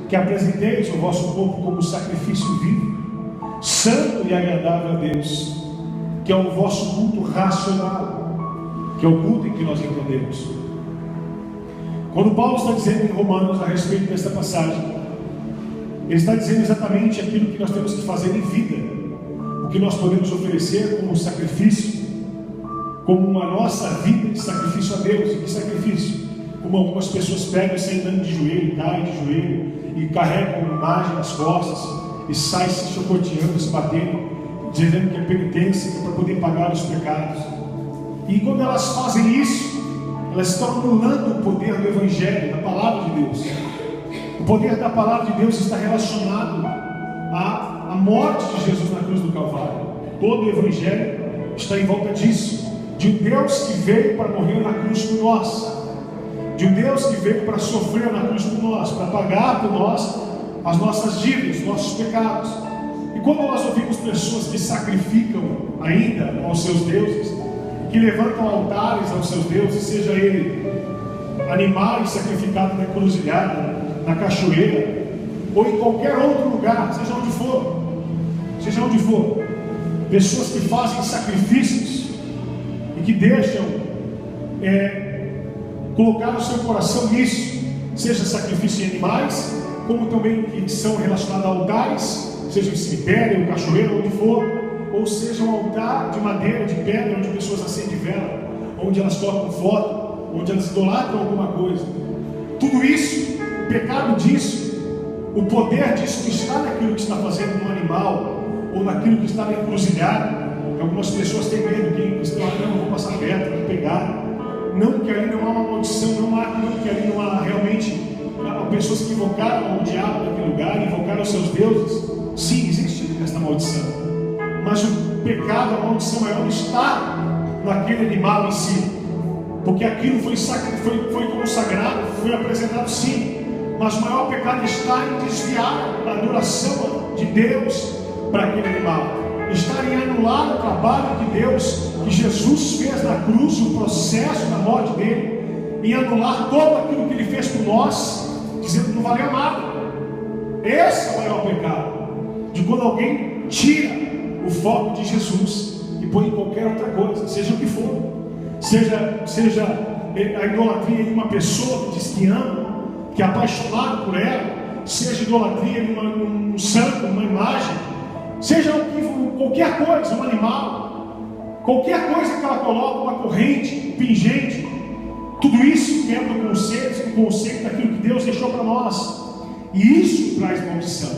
que apresenteis o vosso corpo como sacrifício vivo, santo e agradável a Deus, que é o vosso culto racional, que é o culto em que nós entendemos. Quando Paulo está dizendo em Romanos a respeito desta passagem, ele está dizendo exatamente aquilo que nós temos que fazer em vida, o que nós podemos oferecer como sacrifício, como a nossa vida de sacrifício a Deus. E que sacrifício? Como algumas pessoas pegam e saem andando de joelho, caem de joelho e carregam uma imagem nas costas e saem se chocoteando, se batendo, dizendo que é penitência, que é para poder pagar os pecados. E quando elas fazem isso, elas estão anulando o poder do Evangelho, da palavra de Deus. O poder da palavra de Deus está relacionado à morte de Jesus na cruz do Calvário. Todo o Evangelho está em volta disso, de um Deus que veio para morrer na cruz por nós, de um Deus que veio para sofrer na cruz por nós, para pagar por nós as nossas dívidas, os nossos pecados. E quando nós ouvimos pessoas que sacrificam ainda aos seus deuses, que levantam altares aos seus deuses, seja ele animais sacrificados na encruzilhada, na cachoeira, ou em qualquer outro lugar, seja onde for, pessoas que fazem sacrifícios e que deixam colocar o seu coração nisso, seja sacrifício em animais, como também que são relacionados a altares, seja em cemitério, em cachoeira, onde for, ou seja um altar de madeira, de pedra, onde pessoas acendem vela, onde elas colocam foto, onde elas idolatram alguma coisa. Tudo isso, o pecado disso, o poder disso que está naquilo que está fazendo no animal, ou naquilo que está na encruzilhada. Algumas pessoas têm medo que estão não vou passar perto, vou pegar. Não que ali não há uma maldição, não que ali não há realmente pessoas que invocaram o diabo naquele lugar, invocaram os seus deuses. Sim, existe esta maldição, mas o pecado, a maldição maior está naquele animal em si, porque aquilo foi consagrado, foi apresentado sim, mas o maior pecado está em desviar a adoração de Deus para aquele animal, está em anular o trabalho de Deus que Jesus fez na cruz, o processo da morte dele, em anular todo aquilo que ele fez por nós, dizendo que não valeu nada. Esse é o maior pecado, de quando alguém tira o foco de Jesus e põe em qualquer outra coisa, seja o que for, seja a idolatria em uma pessoa que diz que ama, que é apaixonado por ela, seja idolatria em um santo, uma imagem, seja qualquer coisa, um animal, qualquer coisa que ela coloca, uma corrente, um pingente, tudo isso quebra o conceito daquilo que Deus deixou para nós, e isso traz maldição,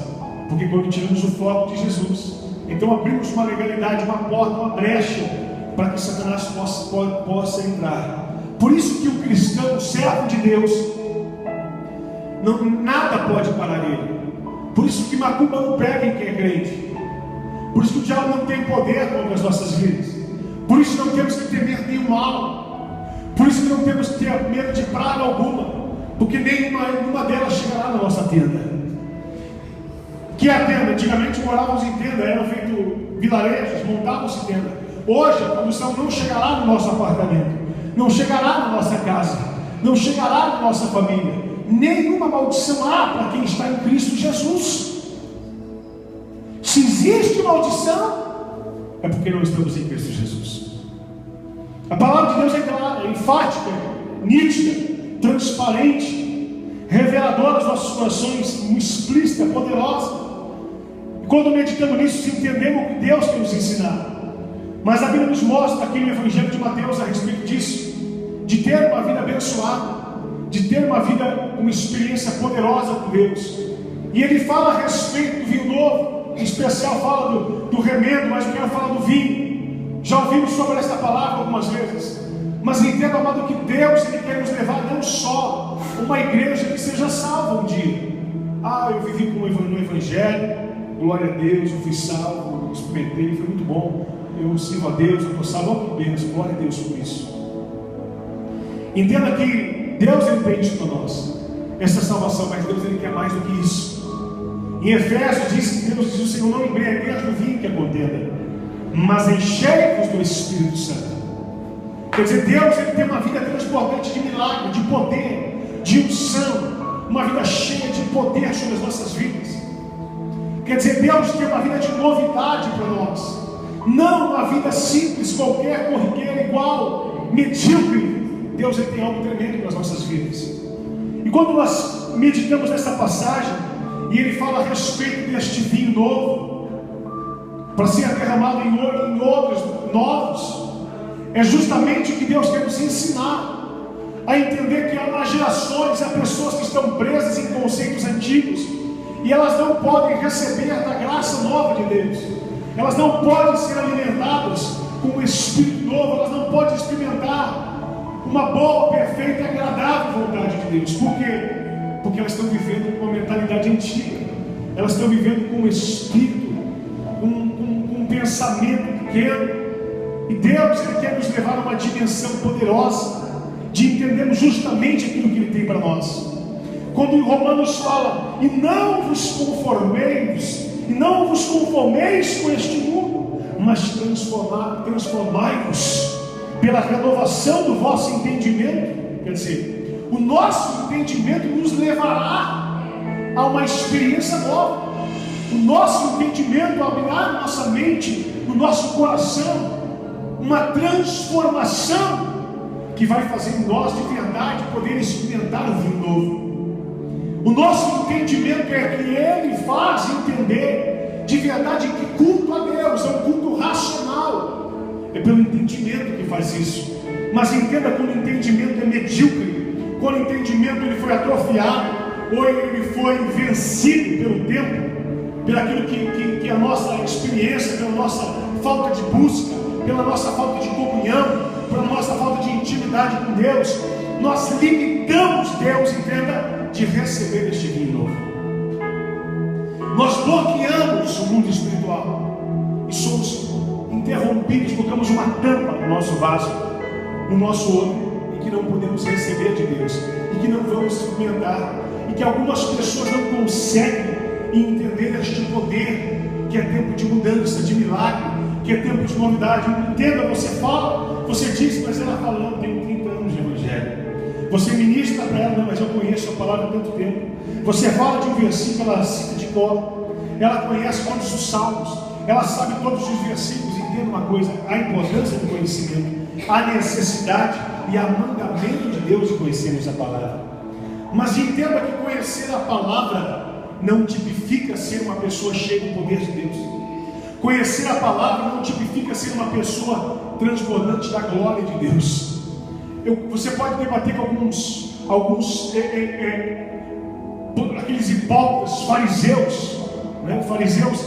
porque quando tiramos o foco de Jesus, então abrimos uma legalidade, uma porta, uma brecha, para que Satanás possa entrar. Por isso que o cristão, o servo de Deus, nada pode parar ele. Por isso que macumba não pega em quem é crente. Por isso que o diabo não tem poder contra as nossas vidas. Por isso não temos que temer nenhum mal. Por isso que não temos que ter medo de praga alguma, porque nenhuma delas chegará na nossa tenda. Que é a tenda? Antigamente morávamos em tenda, eram feitos vilarejos, montavam-se tenda. Hoje a produção não chegará no nosso apartamento, não chegará na nossa casa, não chegará na nossa família. Nenhuma maldição há para quem está em Cristo Jesus. Se existe maldição, é porque não estamos em Cristo Jesus. A palavra de Deus é clara, é enfática, nítida, transparente, reveladora aos nossos corações, explícita, poderosa. E quando meditamos nisso, entendemos o que Deus quer nos ensinar. Mas a Bíblia nos mostra aqui no Evangelho de Mateus a respeito disso, de ter uma vida abençoada, de ter uma vida, uma experiência poderosa com Deus. E ele fala a respeito do vinho novo, em especial fala do remendo, mas eu quero falar do vinho. Já ouvimos sobre esta palavra algumas vezes, mas entenda, amado, que Deus ele quer nos levar não só uma igreja que seja salva um dia. Eu vivi no Evangelho, glória a Deus, eu fui salvo, eu experimentei, foi muito bom, eu sirvo a Deus, eu estou salvo, glória a Deus por isso. Entenda que Deus ele tem isso para nós, essa salvação, mas Deus ele quer mais do que isso. Em Efésios diz que Deus diz: o Senhor não embriagueis do vinho que é contenda, mas enchei-vos do Espírito Santo. Quer dizer, Deus ele tem uma vida transbordante de milagre, de poder, de unção, uma vida cheia de poder sobre as nossas vidas. Quer dizer, Deus tem uma vida de novidade para nós, não uma vida simples, qualquer, corriqueira, igual, medíocre. Deus tem algo tremendo para as nossas vidas. E quando nós meditamos nessa passagem, e ele fala a respeito deste vinho novo, para ser derramado em outros novos, é justamente o que Deus quer nos ensinar, a entender que há gerações, há pessoas que estão presas em conceitos antigos, e elas não podem receber da graça nova de Deus, elas não podem ser alimentadas com o Espírito novo, elas não podem experimentar uma boa, perfeita e agradável vontade de Deus. Por quê? Porque elas estão vivendo com uma mentalidade antiga, elas estão vivendo com um espírito, com um pensamento pequeno. E Deus, Ele quer nos levar a uma dimensão poderosa de entendermos justamente aquilo que Ele tem para nós. Quando em Romanos fala: e não vos conformeis com este mundo, mas transformai-vos pela renovação do vosso entendimento. Quer dizer, o nosso entendimento nos levará a uma experiência nova. O nosso entendimento abrirá na nossa mente, no nosso coração, uma transformação que vai fazer nós de verdade poder experimentar o vinho novo. O nosso entendimento é que Ele faz entender de verdade que culto a Deus é um culto racional. É pelo entendimento que faz isso. Mas entenda, quando o entendimento é medíocre, quando o entendimento ele foi atrofiado, ou ele foi vencido pelo tempo, pelo aquilo que a nossa experiência, pela nossa falta de busca, pela nossa falta de comunhão, pela nossa falta de intimidade com Deus, nós limitamos Deus, entenda, de receber este vinho novo. Nós bloqueamos o mundo espiritual e somos interrompidos, colocamos uma tampa no nosso vaso, no nosso olho, e que não podemos receber de Deus, e que não vamos experimentar, e que algumas pessoas não conseguem entender este poder, que é tempo de mudança, de milagre, que é tempo de novidade. Entenda, você fala, você diz, mas ela fala: não, tenho 30 anos de evangelho. Você ministra para ela: não, mas eu conheço a palavra há tanto tempo. Você fala de um versículo, ela cita de cor, ela conhece todos os salmos, ela sabe todos os versículos. Entenda uma coisa: a importância do conhecimento, a necessidade e a mandamento de Deus de conhecermos a palavra. Mas entenda que conhecer a palavra não tipifica ser uma pessoa cheia do poder de Deus. Conhecer a palavra não tipifica ser uma pessoa transbordante da glória de Deus. Você pode debater com aqueles hipócritas, fariseus, né? Fariseus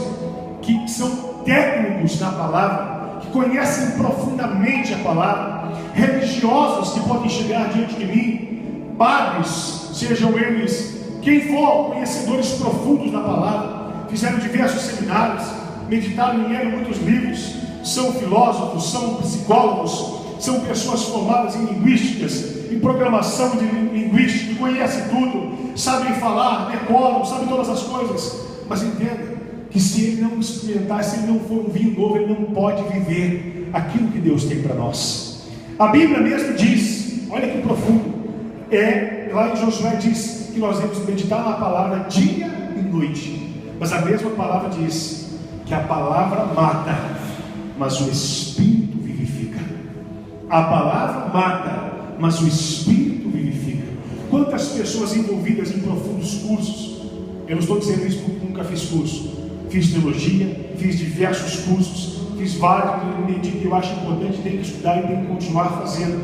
que são técnicos na palavra, que conhecem profundamente a palavra, religiosos que podem chegar diante de mim, padres, sejam eles quem for, conhecedores profundos da palavra, fizeram diversos seminários, meditaram e leram muitos livros, são filósofos, são psicólogos, são pessoas formadas em linguísticas, em programação de linguística, conhecem tudo, sabem falar, decoram, sabem todas as coisas. Mas entenda que se ele não experimentar, se ele não for um vinho novo, ele não pode viver aquilo que Deus tem para nós. A Bíblia mesmo diz, olha que profundo, lá em Josué diz que nós devemos meditar na palavra dia e noite. Mas a mesma palavra diz que a palavra mata, mas o Espírito vivifica. A palavra mata, mas o Espírito vivifica. Quantas pessoas envolvidas em profundos cursos? Eu não estou dizendo isso porque nunca fiz curso. Fiz teologia, fiz diversos cursos, fiz vários, que eu acho importante, tem que estudar e tem que continuar fazendo.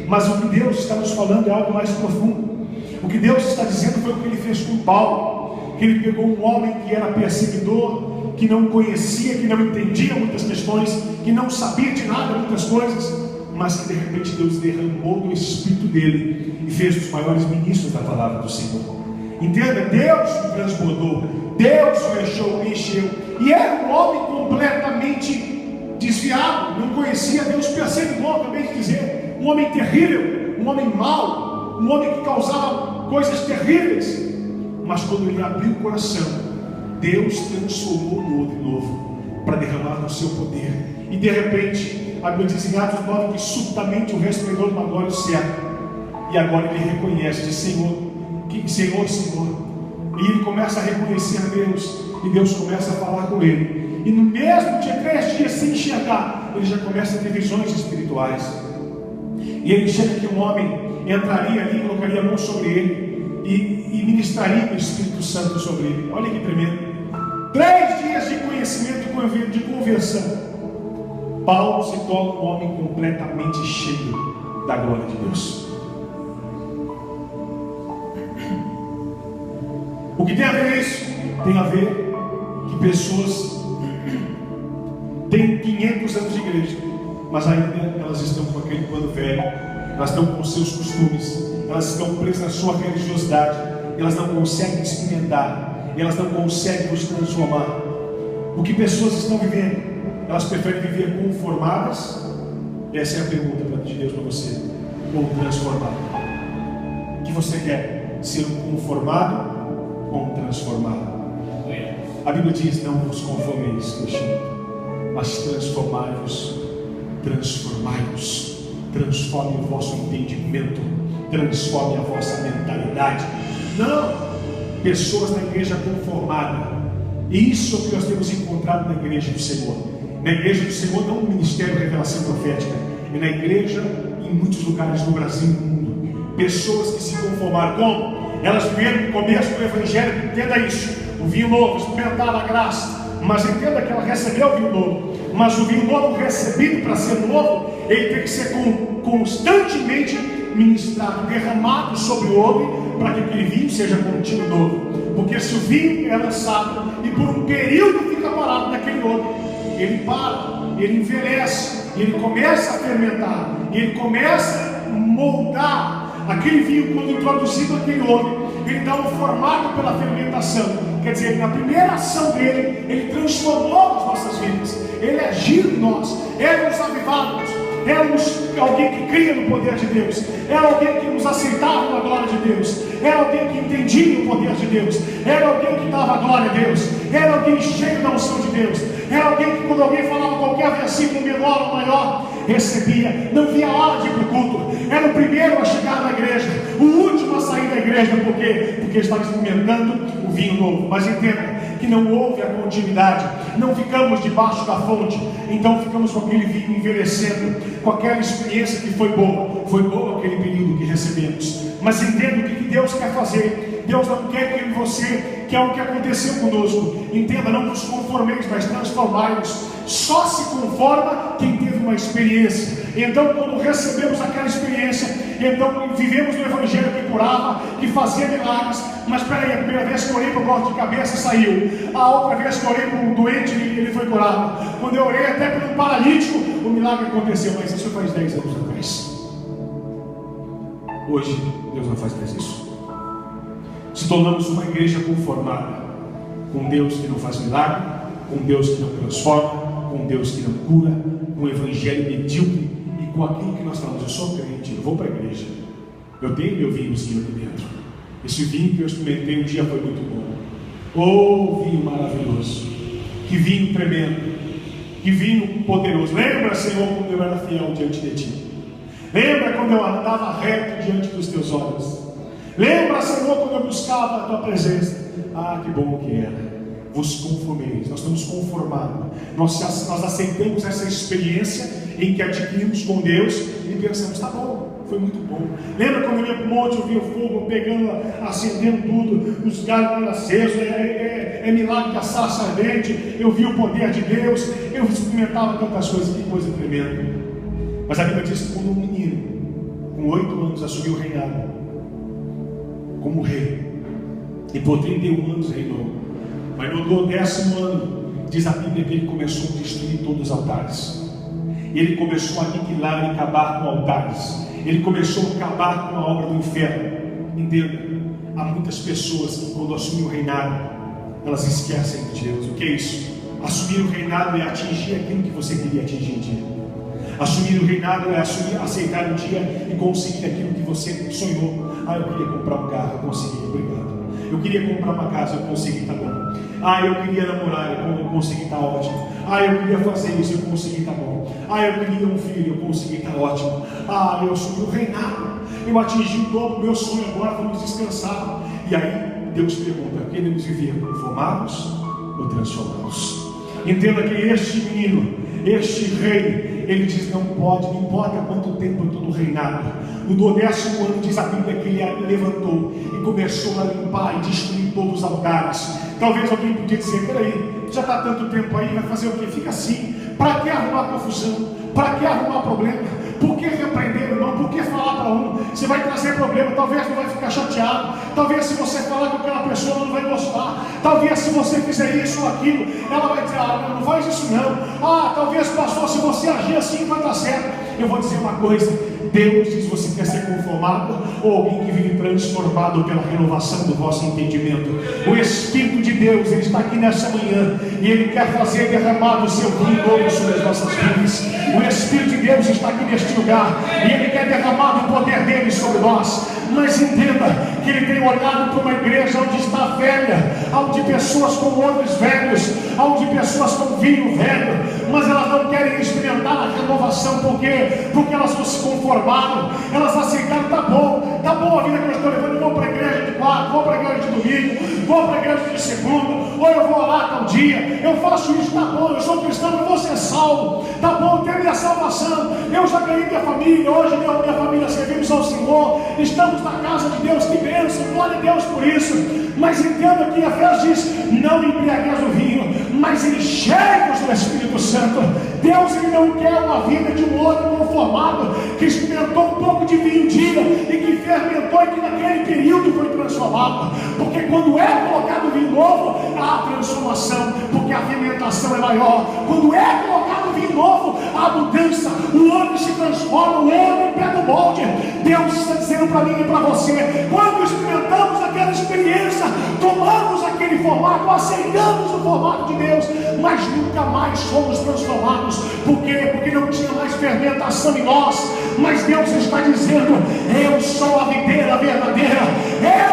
Mas o que Deus está nos falando é algo mais profundo. O que Deus está dizendo foi o que Ele fez com Paulo, que Ele pegou um homem que era perseguidor, que não conhecia, que não entendia muitas questões, que não sabia de nada, muitas coisas, mas que de repente Deus derramou do Espírito dele e fez os maiores ministros da palavra do Senhor. Entenda, Deus o transbordou, Deus o encheu, e era um homem completamente desviado, não conhecia Deus, perseguidor, acabei de dizer, um homem terrível, um homem mau, um homem que causava coisas terríveis. Mas quando ele abriu o coração, Deus transformou no homem novo para derramar o seu poder. E de repente, a Bíblia diz em Atos 9 que subitamente o resplendor de uma glória certa. E agora ele reconhece, diz: Senhor, que Senhor, Senhor. E ele começa a reconhecer Deus, e Deus começa a falar com ele. E no mesmo dia, 3 dias sem enxergar, ele já começa a ter visões espirituais. E ele chega que um homem entraria ali, colocaria a mão sobre ele e ministraria o Espírito Santo sobre ele. Olha que tremendo. 3 dias de conhecimento, de conversão. Paulo se torna um homem completamente cheio da glória de Deus. O que tem a ver isso? Tem a ver que pessoas têm 500 anos de igreja, mas ainda elas estão com aquele pano velho, elas estão com os seus costumes, elas estão presas na sua religiosidade, elas não conseguem experimentar, elas não conseguem nos transformar. O que pessoas estão vivendo? Elas preferem viver conformadas? Essa é a pergunta de Deus para você. Ou transformado? O que você quer? Ser um conformado ou um transformado? A Bíblia diz: não vos conformeis, Cristiano, mas transformai-vos. Transformai-vos. Transforme o vosso entendimento, transforme a vossa mentalidade. Não pessoas na igreja conformada. Isso é o que nós temos encontrado na igreja do Senhor. Na igreja do Senhor, não no ministério de revelação profética, é na igreja em muitos lugares do Brasil e do mundo. Pessoas que se conformaram. Como? Elas viveram no começo do evangelho. Entenda isso: o vinho novo, experimentar a graça. Mas entenda que ela recebeu o vinho novo. Mas o vinho novo recebido para ser novo, ele tem que ser constantemente ministrado, derramado sobre o homem, para que aquele vinho seja contínuo novo. Porque se o vinho é lançado e por um período fica parado naquele homem, ele para, ele envelhece, ele começa a fermentar, ele começa a moldar aquele vinho. Quando introduzido naquele homem, ele dá um formato pela fermentação. Quer dizer, na primeira ação dele, ele transformou as nossas vidas, ele agiu em nós, éramos avivados, éramos alguém que cria no poder de Deus, era alguém que nos aceitava na glória de Deus, era alguém que entendia o poder de Deus, era alguém que dava glória a Deus, era alguém cheio da unção de Deus, era alguém que quando alguém falava qualquer versículo menor ou maior, recebia, não via hora de ir para o culto, era o primeiro a chegar na igreja, o último a sair da igreja. Por quê? Porque estava experimentando o vinho novo. Mas entenda que não houve a continuidade, não ficamos debaixo da fonte, então ficamos com aquele vinho envelhecendo, com aquela experiência que foi boa aquele período que recebemos. Mas entenda o que Deus quer fazer. Deus não quer que você, que é o que aconteceu conosco. Entenda, não nos conformeis, mas transformai-nos. Só se conforma quem teve uma experiência. Então, quando recebemos aquela experiência, então vivemos no evangelho que curava, que fazia milagres. Mas peraí, a primeira vez que eu orei para o dor de cabeça, saiu. A outra vez que eu orei para um doente, ele foi curado. Quando eu orei até para um paralítico, o milagre aconteceu. Mas isso faz 10 anos atrás. Hoje, Deus não faz mais isso. Se tornamos uma igreja conformada com Deus que não faz milagre, com Deus que não transforma, com Deus que não cura, com o evangelho medíocre e com aquilo que nós falamos: eu sou crente, eu vou para a igreja, eu tenho meu vinhozinho aqui dentro. Esse vinho que eu experimentei um dia foi muito bom. Oh, vinho maravilhoso, que vinho tremendo, que vinho poderoso. Lembra, Senhor, quando eu era fiel diante de Ti? Lembra quando eu andava reto diante dos Teus olhos? Lembra, Senhor, quando eu buscava a Tua presença? Ah, que bom que era. Vos conformeis, nós estamos conformados, nós aceitamos essa experiência em que adquirimos com Deus e pensamos: tá bom, foi muito bom. Lembra quando eu ia para o monte, eu via o fogo pegando, acendendo tudo, os galhos eram acesos, é milagre da sarça ardente, eu via o poder de Deus, eu experimentava tantas coisas, que coisa tremenda. Mas a Bíblia diz que quando um menino com 8 anos assumiu o reinado como rei, e por 31 anos reinou, mas no 10º ano, diz a Bíblia que ele começou a destruir todos os altares. Ele começou a aniquilar e acabar com altares. Ele começou a acabar com a obra do inferno. Entenda, há muitas pessoas que quando assumem o reinado, elas esquecem de Deus. O que é isso? Assumir o reinado é atingir aquilo que você queria atingir um dia. Assumir o reinado é aceitar um dia e conseguir aquilo que você sonhou. Ah, eu queria comprar um carro, eu consegui, obrigado. Eu queria comprar uma casa, eu consegui, tá bom. Ah, eu queria namorar, eu consegui, tá ótimo. Ah, eu queria fazer isso, eu consegui, tá bom. Ah, eu queria um filho, eu consegui, tá ótimo. Ah, eu assumi o reinado. eu atingi o topo, meu sonho agora, vamos descansar. E aí Deus pergunta: queremos viver conformados ou transformados? Entenda que este menino, este rei, ele diz: não pode, não importa quanto tempo eu estou no reinado. No 10º ano diz a Bíblia que ele levantou e começou a limpar e destruir todos os altares. Talvez alguém podia dizer: peraí, já está tanto tempo aí, vai fazer o quê? Fica assim. Para que arrumar confusão? Para que arrumar problema? Por que repreender o irmão? Por que falar para um? Você vai trazer problema, talvez não vai ficar chateado. Talvez se você falar com aquela pessoa, ela não vai gostar. Talvez se você fizer isso ou aquilo, ela vai dizer: ah, não faz isso não. Ah, talvez, pastor, se você agir assim, vai dar certo. Eu vou dizer uma coisa: Deus diz: você quer ser conformado ou alguém que vive transformado pela renovação do vosso entendimento? O Espírito de Deus, ele está aqui nessa manhã e ele quer fazer derramar o seu vinho novo sobre as nossas vidas. O Espírito de Deus está aqui neste lugar e ele quer derramar o poder dele sobre nós. Mas entenda que ele tem olhado para uma igreja onde está velha, onde pessoas com odres velhos, onde pessoas com vinho velho, mas elas não querem experimentar a renovação. Por quê? Porque elas não se conformaram, elas aceitaram: tá bom a vida que eu estou levando, eu vou para a igreja de quarta, vou para a igreja de domingo, vou para a igreja de segunda, ou eu vou lá tal dia, eu faço isso, tá bom, eu sou cristão, eu vou ser salvo, tá bom, tenho minha salvação, eu já ganhei minha família, hoje minha família servimos ao Senhor, estamos na casa de Deus, que bênção, glória a Deus por isso. Mas entenda que Efésios diz: não embriagueis o vinho, mas enchei-vos do Espírito Santo. Deus, ele não quer uma vida de um homem conformado, que experimentou um pouco de vinho um dia e que fermentou e que naquele período foi transformado. Porque quando é colocado vinho novo, há transformação, porque a fermentação é maior. Quando é colocado vinho novo, há mudança, o homem se transforma, o homem pega o molde. Deus está dizendo para mim e para você: quando experimentamos aquela experiência, tomamos aquele formato, aceitamos o formato de Deus, mas nunca mais fomos transformados. Por quê? Porque não tinha mais fermentação em nós. Mas Deus está dizendo: eu sou a videira verdadeira,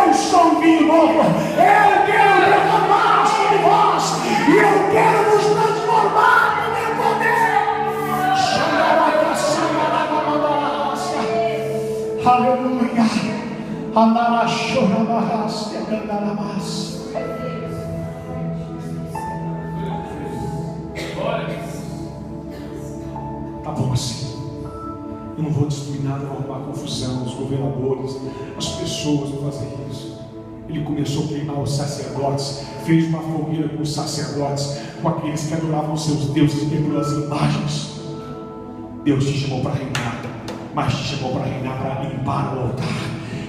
eu sou o vinho novo, eu quero derramar sobre vós e eu quero nos transformar no meu poder. Aleluia. Tá bom assim. Eu não vou destruir nada, vou arrumar confusão. Os governadores, as pessoas vão fazer isso. Ele começou a queimar os sacerdotes, fez uma fogueira com os sacerdotes, com aqueles que adoravam seus deuses e quebrou as imagens. Deus te chamou para reinar, mas te chamou para reinar, para limpar o altar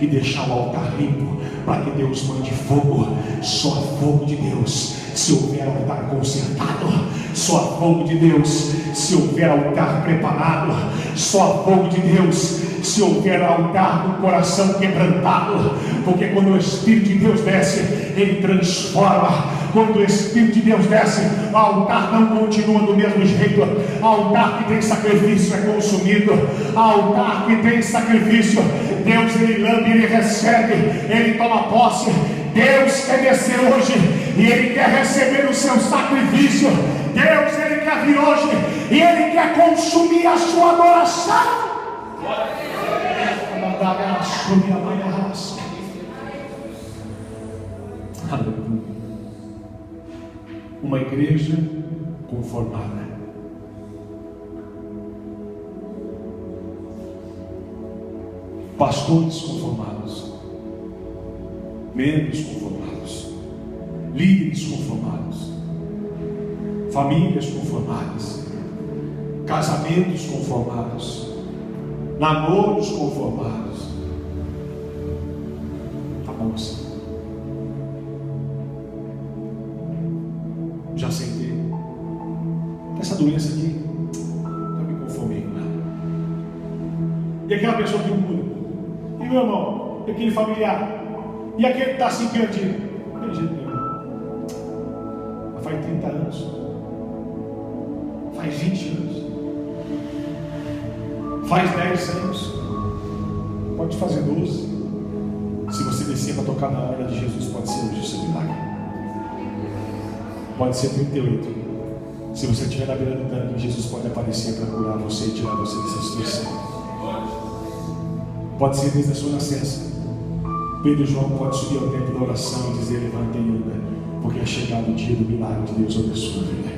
e deixar o altar limpo, para que Deus mande fogo. Só fogo de Deus se houver altar consertado, só fogo de Deus se houver altar preparado, só fogo de Deus se houver altar com o coração quebrantado. Porque quando o Espírito de Deus desce, ele transforma. Quando o Espírito de Deus desce, o altar não continua do mesmo jeito. Altar que tem sacrifício é consumido. Altar que tem sacrifício, Deus, ele lambe, ele recebe, ele toma posse. Deus quer descer hoje e ele quer receber o seu sacrifício. Deus, ele quer vir hoje e ele quer consumir a sua adoração. Uma igreja conformada. Pastores conformados, membros conformados, líderes conformados, famílias conformadas, casamentos conformados, namoros conformados. Tá bom assim. Já sentei. Essa doença aqui, não me conformei com ela. E aquela pessoa que muda. E meu irmão, e aquele familiar, e aquele que está assim perdido. Não tem jeito nenhum. Faz 30 anos, faz 20 anos, faz 10 anos, pode fazer 12. Se você descer para tocar na hora de Jesus, pode ser hoje o seu milagre. Pode ser 38. Se você estiver na beira do tanque, Jesus pode aparecer para curar você e tirar você dessa situação. Pode ser desde a sua nascença. Pedro e João podem subir ao templo da oração e dizer: levanta e anda, porque é chegado o dia do milagre de Deus sobre a sua vida.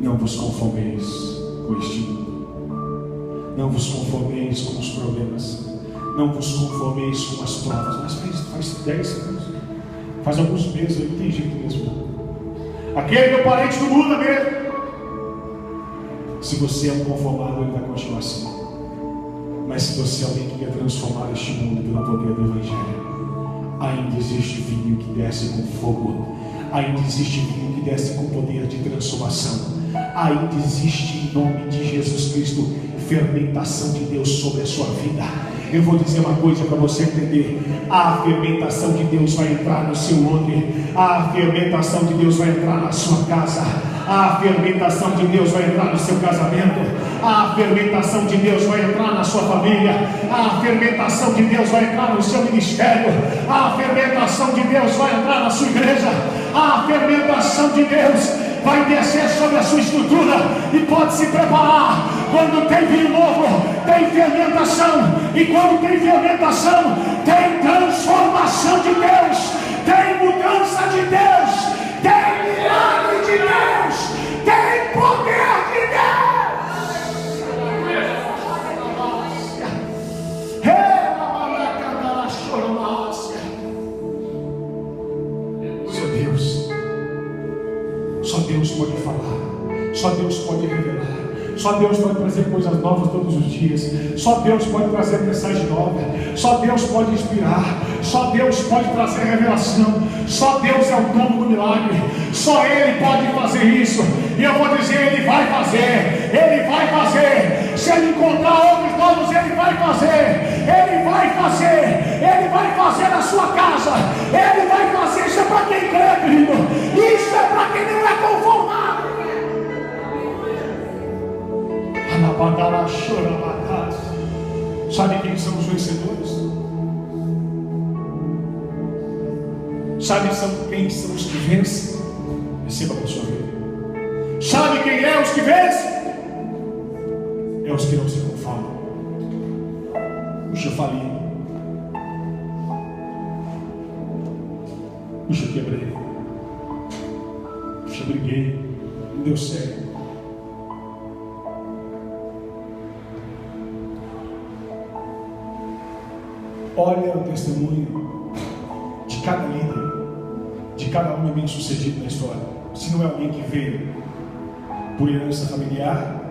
Não vos conformeis com este mundo. Não vos conformeis com os problemas. Não vos conformeis com as provas. Mas faz 10 anos, faz alguns meses, não tem jeito mesmo. Aquele meu parente não muda mesmo. Se você é um conformado, ele vai continuar assim. Mas se você é alguém que quer transformar este mundo pelo poder do Evangelho, ainda existe vinho que desce com fogo. Ainda existe vinho que desce com poder de transformação. Ainda existe, em nome de Jesus Cristo, fermentação de Deus sobre a sua vida. Eu vou dizer uma coisa para você entender: a fermentação de Deus vai entrar no seu ontem, a fermentação de Deus vai entrar na sua casa, a fermentação de Deus vai entrar no seu casamento, a fermentação de Deus vai entrar na sua família, a fermentação de Deus vai entrar no seu ministério, a fermentação de Deus vai entrar na sua igreja, a fermentação de Deus vai descer sobre a sua estrutura. E pode se preparar. Quando tem vinho novo, tem fermentação. E quando tem fermentação, tem transformação de Deus, tem mudança de Deus, tem milagre de Deus, tem poder de Deus. Só Deus pode falar, só Deus pode revelar, só Deus pode trazer coisas novas todos os dias, só Deus pode trazer mensagem nova, só Deus pode inspirar, só Deus pode trazer revelação, só Deus é o dono do milagre, só Ele pode fazer isso. E eu vou dizer: Ele vai fazer, Ele vai fazer. Se Ele encontrar outros novos, Ele vai fazer, Ele vai fazer, Ele vai fazer na sua casa, Ele vai fazer. Isso é para quem crê, querido, isso é para quem não é conformado. Sabe quem são os vencedores? Sabe quem são os que vencem? Receba para a sua vida. Sabe quem é os que vencem? É os que não se conformam. Puxa, eu falei. Puxa, eu quebrei. Puxa, eu briguei. Não deu certo. Olha o testemunho de cada líder, de cada homem bem sucedido na história. Se não é alguém que veio por herança familiar,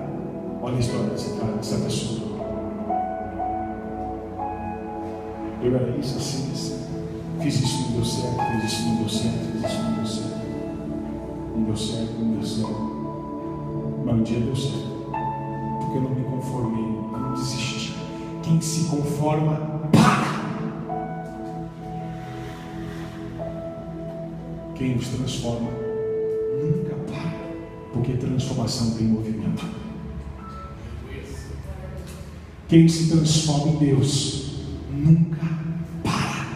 olha a história dessa pessoa. Eu era isso, assim, assim. Fiz isso, não deu certo, fiz isso, não deu certo, fiz isso, não deu certo. Não deu certo, não deu certo. Mas um dia deu certo. Porque eu não me conformei, eu não desisti. Quem se conforma, para! Quem nos transforma nunca para, porque transformação tem movimento. Quem se transforma em Deus nunca para,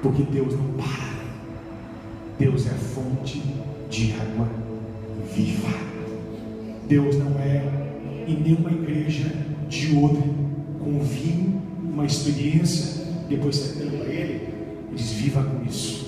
porque Deus não para. Deus é a fonte de água viva. Deus não é em nenhuma igreja de outra com vinho, uma experiência, depois você tem para ele e diz: viva com isso.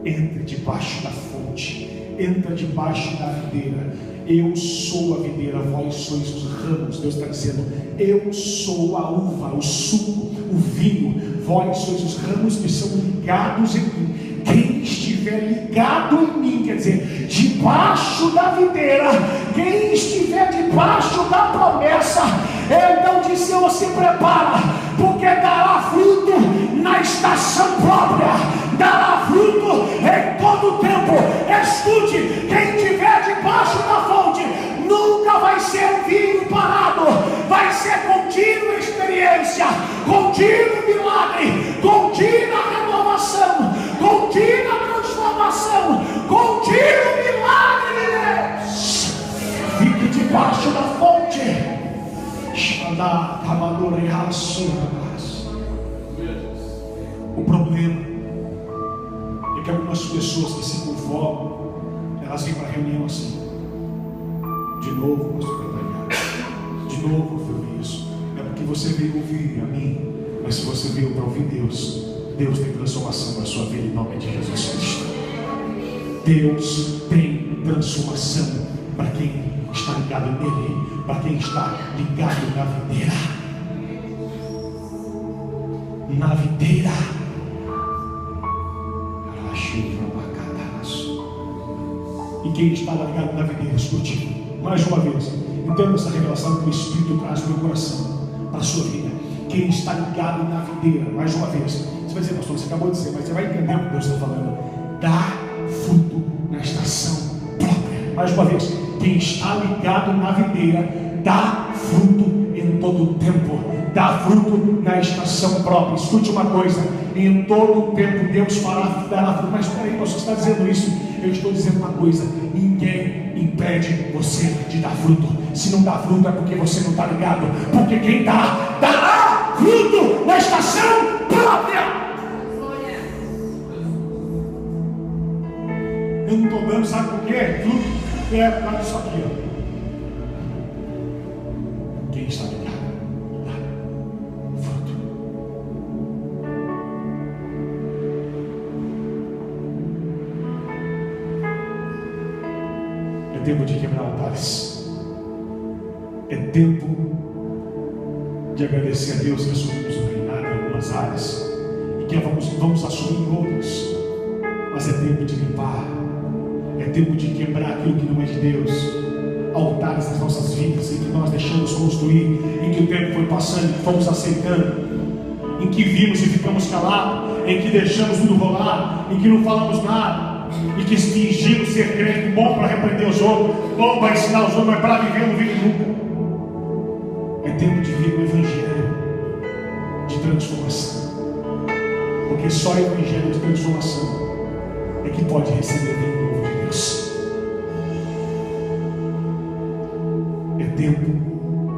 Entra debaixo da fonte, entra debaixo da videira. Eu sou a videira, vós sois os ramos. Deus está dizendo: eu sou a uva, o suco, o vinho, vós sois os ramos que são ligados em mim. Quem estiver ligado em mim, quer dizer, debaixo da videira, quem estiver debaixo da promessa, então diz: Senhor, se prepara, porque dará fruto na estação própria, dará fruto em todo o tempo. Escute, quem estiver debaixo da fonte nunca vai ser um vinho parado, vai ser contínua experiência, contínuo milagre, contínua renovação, contínua transformação, contínuo milagre de Deus. Fique debaixo da fonte. O problema é que algumas pessoas que se conformam, elas vêm para a reunião assim: de novo, pastor Catarina, novo para ouvir isso. Não é porque você veio ouvir a mim, mas se você veio para ouvir Deus, Deus tem transformação na sua vida em nome de Jesus Cristo. Deus tem transformação para quem está ligado nele, para quem está ligado na videira. Na videira. E quem estava ligado na videira, escute mais uma vez, entenda essa revelação que o Espírito traz no meu coração, para a sua vida. Quem está ligado na videira, mais uma vez, você vai dizer, pastor, você acabou de dizer, mas você vai entender o que Deus está falando. Dá fruto na estação própria. Mais uma vez, quem está ligado na videira, dá fruto em todo o tempo, dá fruto na estação própria. Escute uma coisa, em todo o tempo Deus dará fruto. Mas espera aí, você está dizendo isso? Eu estou dizendo uma coisa: ninguém impede você de dar fruto. Se não dá fruto é porque você não está ligado, porque quem dá, dará fruto na estação própria. Eu não estou dando, sabe por quê? Fruto é por causa disso aqui, ó. Quem está ligado, dá fruto. É tempo de quebrar altares. É tempo de agradecer a Deus que assumimos o reinado em algumas áreas e que vamos assumir em outras. Mas é tempo de limpar. É tempo de quebrar aquilo que não é de Deus. Altares nas nossas vidas em que nós deixamos construir, em que o tempo foi passando, em que fomos aceitando, em que vimos e ficamos calados, em que deixamos tudo rolar, em que não falamos nada, e que fingimos ser crente, bom para repreender os outros, bom para ensinar os outros, mas para viver não vive nunca. É tempo de viver o Evangelho de transformação, porque só o Evangelho de transformação é que pode receber o novo de Deus. É tempo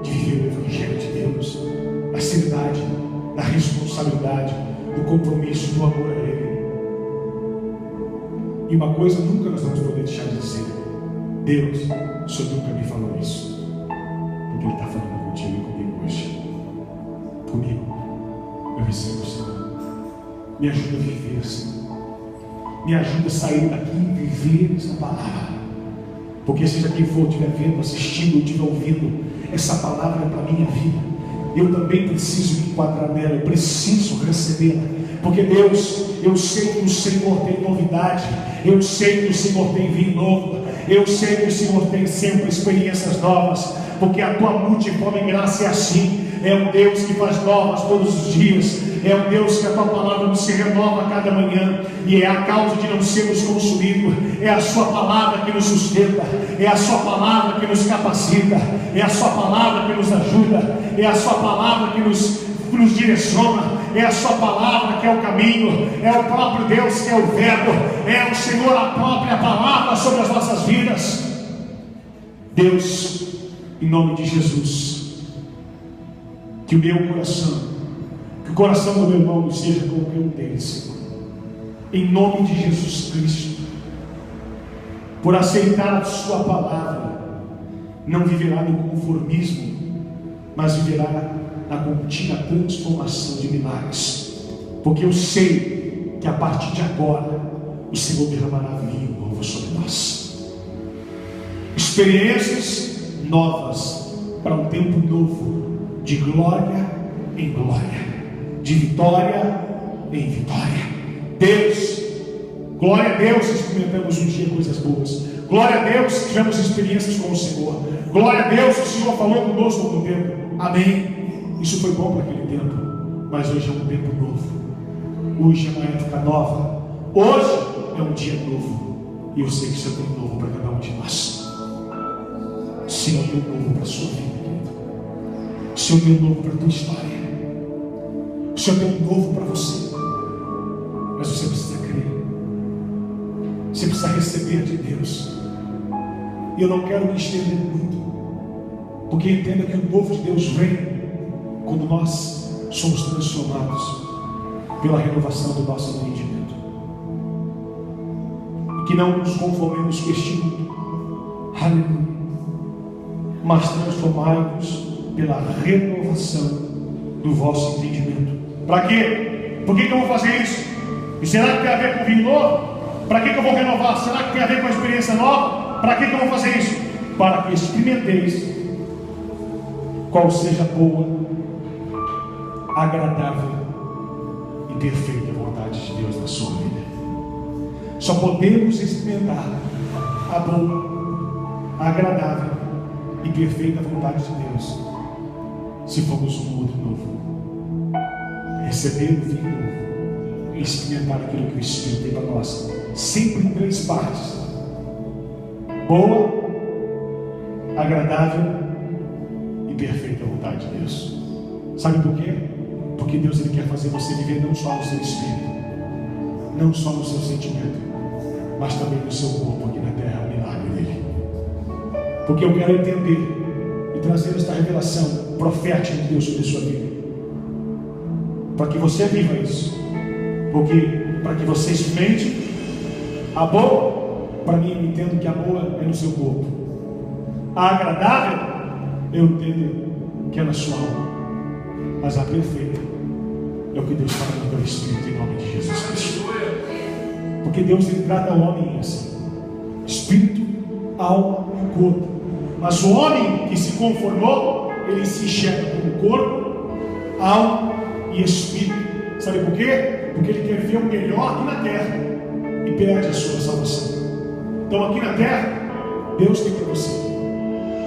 de viver o Evangelho de Deus, da seriedade, da responsabilidade, do compromisso, do amor a Ele. E uma coisa nunca nós vamos poder deixar de dizer: Deus, o Senhor nunca me falou isso, porque Ele está falando contigo e comigo hoje. Comigo, eu recebo o Senhor. Me ajuda a viver, Senhor. Me ajuda a sair daqui e viver essa palavra. Porque seja quem for estiver vendo, assistindo, estiver ouvindo, essa palavra é para a minha vida. Eu também preciso me enquadrar nela, eu preciso recebê-la. Porque Deus, eu sei que o Senhor tem novidade, eu sei que o Senhor tem vinho novo, eu sei que o Senhor tem sempre experiências novas, porque a tua multiforme graça é assim. É um Deus que faz novas todos os dias. É um Deus que a tua palavra nos se renova a cada manhã. E é a causa de não sermos consumidos. É a sua palavra que nos sustenta. É a sua palavra que nos capacita. É a sua palavra que nos ajuda. É a sua palavra que nos direciona. É a sua palavra que é o caminho. É o próprio Deus que é o verbo. É o Senhor a própria palavra sobre as nossas vidas. Deus, em nome de Jesus, que o meu coração, que o coração do meu irmão seja como que um deles, Senhor. Em nome de Jesus Cristo, por aceitar a sua palavra, não viverá no conformismo, mas viverá na contínua transformação de milagres. Porque eu sei que a partir de agora o Senhor derramará vinho novo sobre nós. Experiências novas para um tempo novo, de glória em glória, de vitória em vitória. Deus, glória a Deus, experimentamos um dia coisas boas. Glória a Deus, tivemos experiências com o Senhor. Glória a Deus, o Senhor falou conosco no tempo. Amém. Isso foi bom para aquele tempo, mas hoje é um tempo novo. Hoje é uma época nova. Hoje é um dia novo. E eu sei que o Senhor tem um novo para cada um de nós. O Senhor tem um novo para a sua vida. O Senhor tem um novo para a tua história. O Senhor tem um novo para você. Mas você precisa crer. Você precisa receber de Deus. E eu não quero me estender muito, porque entenda que o novo de Deus vem quando nós somos transformados pela renovação do nosso entendimento. E que não nos conformemos com este mundo. Aleluia. Mas transformai-nos pela renovação do vosso entendimento. Para quê? Por que eu vou fazer isso? E será que tem a ver com vinho novo? Para que eu vou renovar? Será que tem a ver com a experiência nova? Para que eu vou fazer isso? Para que experimenteis qual seja a boa, agradável e perfeita vontade de Deus na sua vida. Só podemos experimentar a boa, agradável e perfeita vontade de Deus se formos um outro novo, receber o vinho novo e experimentar aquilo que o Espírito tem para nós, sempre em 3 partes: boa, agradável e perfeita vontade de Deus. Sabe por quê? Porque Deus, Ele quer fazer você viver não só no seu espírito, não só no seu sentimento, mas também no seu corpo aqui na terra, o milagre dele. Porque eu quero entender e trazer esta revelação profética de Deus sobre a sua vida, para que você viva isso. Porque para que você experimente a boa, para mim eu entendo que a boa é no seu corpo, a agradável eu entendo que é na sua alma, mas a perfeita é o que Deus fala pelo Espírito, em nome de Jesus Cristo. Porque Deus, Ele trata o homem assim: espírito, alma e corpo. Mas o homem que se conformou, ele se enxerga como corpo, alma e espírito. Sabe por quê? Porque ele quer ver o melhor aqui na terra e perde a sua salvação. Então aqui na terra, Deus tem para você,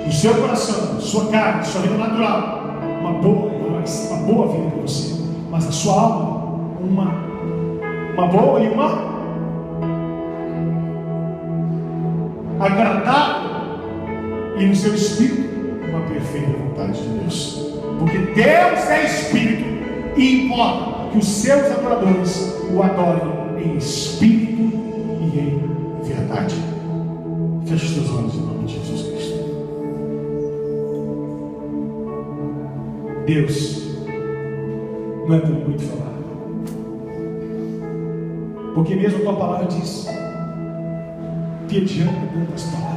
no seu coração, sua carne, sua vida natural, uma boa vida para você. Mas a sua alma, uma boa e uma agradável, e no seu espírito uma perfeita vontade de Deus. Porque Deus é espírito e importa que os seus adoradores o adorem em espírito e em verdade. Feche os teus olhos em nome de Jesus Cristo. Deus não é tão muito falar, porque mesmo a tua palavra diz: que adianta tantas palavras?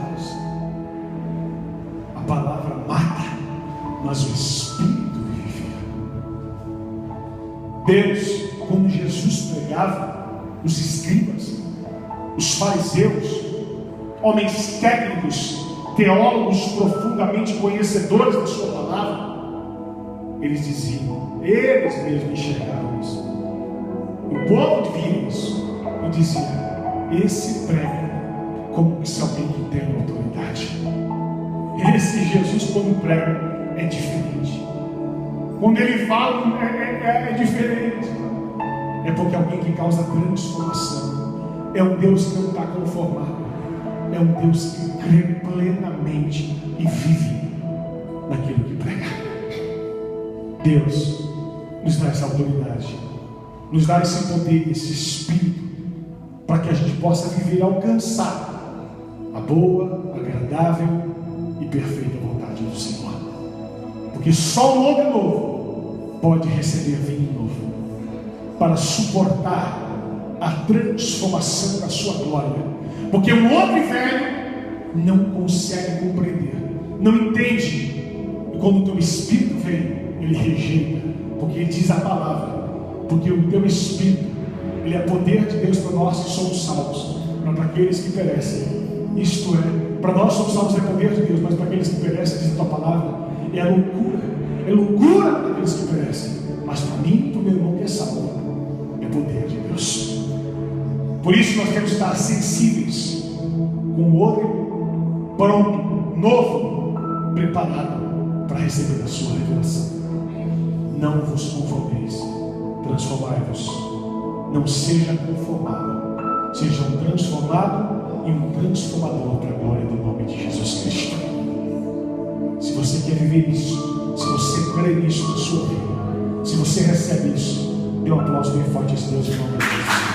A palavra mata, mas o Espírito vive. Deus, quando Jesus pregava, os escribas, os fariseus, homens técnicos, teólogos profundamente conhecedores da sua palavra, eles diziam, eles mesmos enxergavam isso. O povo via isso e dizia: esse prega como se alguém que tem autoridade. Esse Jesus, quando prega, é diferente. Quando ele fala, é diferente. É porque alguém que causa transformação. É um Deus que não está conformado. É um Deus que crê plenamente e vive naquilo que prega. Deus nos dá essa autoridade, nos dá esse poder, esse Espírito, para que a gente possa viver e alcançar a boa, agradável e perfeita vontade do Senhor. Porque só um homem novo pode receber vinho novo para suportar a transformação da sua glória. Porque um homem velho não consegue compreender, não entende. E quando o teu Espírito vem, ele rejeita, porque ele diz a palavra: porque o teu Espírito, ele é poder de Deus para nós que somos salvos, não para aqueles que perecem. Isto é, para nós somos salvos é poder de Deus, mas para aqueles que perecem, diz a tua palavra, é loucura para aqueles que perecem, mas para mim e para o meu irmão que é salvo, é poder de Deus. Por isso nós temos que estar sensíveis, com o olho pronto, novo, preparado para receber a sua revelação. Não vos conformeis, transformai-vos. Não seja conformado, seja um transformado e um transformador para a glória do nome de Jesus Cristo. Se você quer viver isso, se você crê nisso na sua vida, se você recebe isso, dê um aplauso bem forte a esse Deus em nome de Jesus.